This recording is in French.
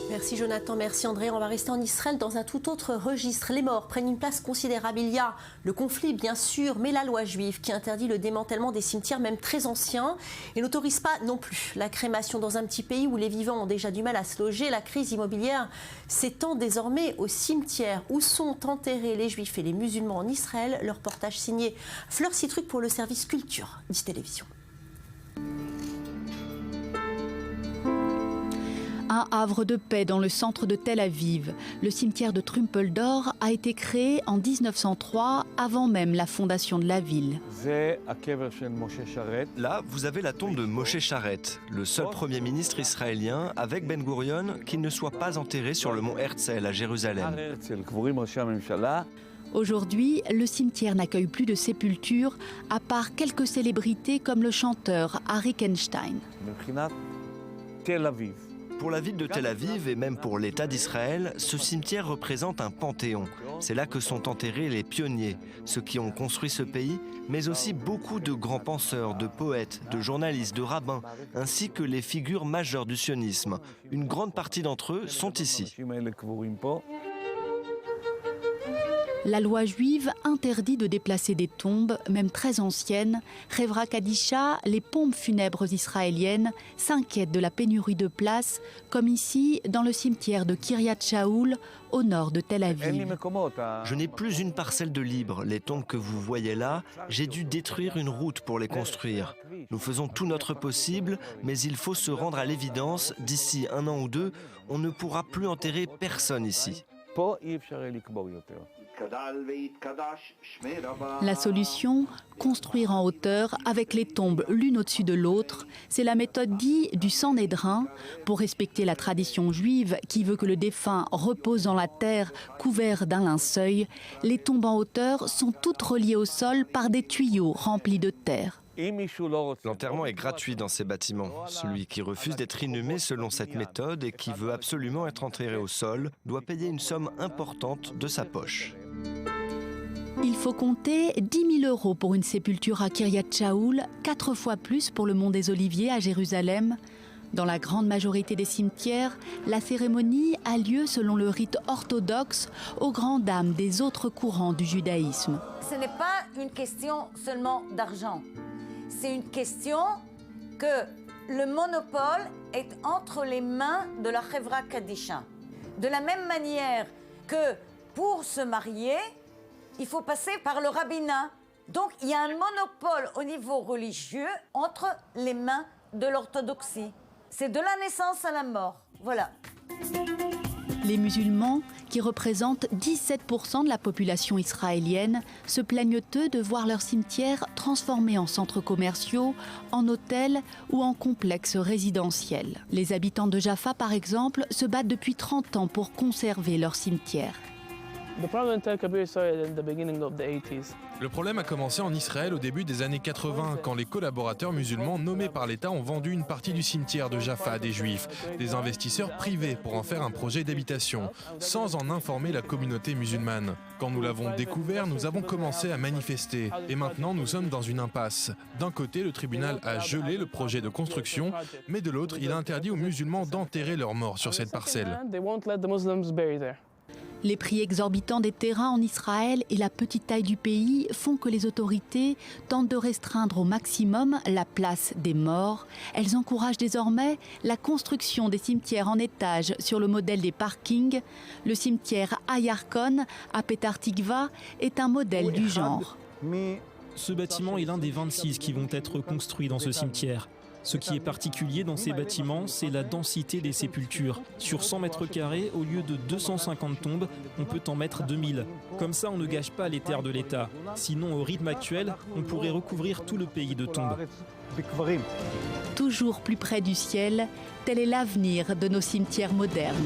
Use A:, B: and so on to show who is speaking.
A: Merci Jonathan, merci André. On va rester en Israël dans un tout autre registre. Les morts prennent une place considérable. Il y a le conflit bien sûr, mais la loi juive qui interdit le démantèlement des cimetières, même très anciens, et n'autorise pas non plus la crémation dans un petit pays où les vivants ont déjà du mal à se loger. La crise immobilière s'étend désormais aux cimetières. Où sont enterrés les juifs et les musulmans en Israël? Le reportage signé Fleur Citruc pour le service culture d'Is-Télévision.
B: Un havre de paix dans le centre de Tel Aviv. Le cimetière de Trumpeldor a été créé en 1903, avant même la fondation de la ville.
C: Là, vous avez la tombe de Moshe Sharet, le seul Premier ministre israélien, avec Ben Gurion, qui ne soit pas enterré sur le mont Herzl à Jérusalem.
B: Aujourd'hui, le cimetière n'accueille plus de sépultures, à part quelques célébrités comme le chanteur Arik Einstein.
C: Pour la ville de Tel Aviv et même pour l'État d'Israël, ce cimetière représente un panthéon. C'est là que sont enterrés les pionniers, ceux qui ont construit ce pays, mais aussi beaucoup de grands penseurs, de poètes, de journalistes, de rabbins, ainsi que les figures majeures du sionisme. Une grande partie d'entre eux sont ici.
B: La loi juive interdit de déplacer des tombes, même très anciennes. Hevra Kadisha, les pompes funèbres israéliennes, s'inquiètent de la pénurie de place, comme ici dans le cimetière de Kiryat Shaoul, au nord de Tel Aviv.
C: Je n'ai plus une parcelle de libre. Les tombes que vous voyez là, j'ai dû détruire une route pour les construire. Nous faisons tout notre possible, mais il faut se rendre à l'évidence, d'ici 1 an ou 2, on ne pourra plus enterrer personne ici.
B: La solution, construire en hauteur avec les tombes l'une au-dessus de l'autre, c'est la méthode dite du Sanhédrin. Pour respecter la tradition juive qui veut que le défunt repose dans la terre couvert d'un linceul, les tombes en hauteur sont toutes reliées au sol par des tuyaux remplis de terre.
C: L'enterrement est gratuit dans ces bâtiments. Celui qui refuse d'être inhumé selon cette méthode et qui veut absolument être enterré au sol doit payer une somme importante de sa poche.
B: Il faut compter 10 000 € pour une sépulture à Kiryat Shaoul, 4 fois plus pour le Mont des Oliviers à Jérusalem. Dans la grande majorité des cimetières, la cérémonie a lieu selon le rite orthodoxe, aux grandes dames des autres courants du judaïsme.
D: Ce n'est pas une question seulement d'argent. C'est une question que le monopole est entre les mains de la Hevra Kadisha. De la même manière que pour se marier, il faut passer par le rabbinat. Donc il y a un monopole au niveau religieux entre les mains de l'orthodoxie. C'est de la naissance à la mort. Voilà.
B: Les musulmans, qui représentent 17% de la population israélienne, se plaignent eux de voir leurs cimetières transformés en centres commerciaux, en hôtels ou en complexes résidentiels. Les habitants de Jaffa, par exemple, se battent depuis 30 ans pour conserver leurs cimetières.
E: Le problème a commencé en Israël au début des années 80, quand les collaborateurs musulmans nommés par l'État ont vendu une partie du cimetière de Jaffa à des juifs, des investisseurs privés pour en faire un projet d'habitation, sans en informer la communauté musulmane. Quand nous l'avons découvert, nous avons commencé à manifester. Et maintenant, nous sommes dans une impasse. D'un côté, le tribunal a gelé le projet de construction, mais de l'autre, il a interdit aux musulmans d'enterrer leurs morts sur cette parcelle.
B: Les prix exorbitants des terrains en Israël et la petite taille du pays font que les autorités tentent de restreindre au maximum la place des morts. Elles encouragent désormais la construction des cimetières en étage sur le modèle des parkings. Le cimetière Ayarkon à Petah Tikva est un modèle du genre.
F: Ce bâtiment est l'un des 26 qui vont être construits dans ce cimetière. Ce qui est particulier dans ces bâtiments, c'est la densité des sépultures. Sur 100 mètres carrés, au lieu de 250 tombes, on peut en mettre 2000. Comme ça, on ne gâche pas les terres de l'État. Sinon, au rythme actuel, on pourrait recouvrir tout le pays de tombes.
B: Toujours plus près du ciel, tel est l'avenir de nos cimetières modernes.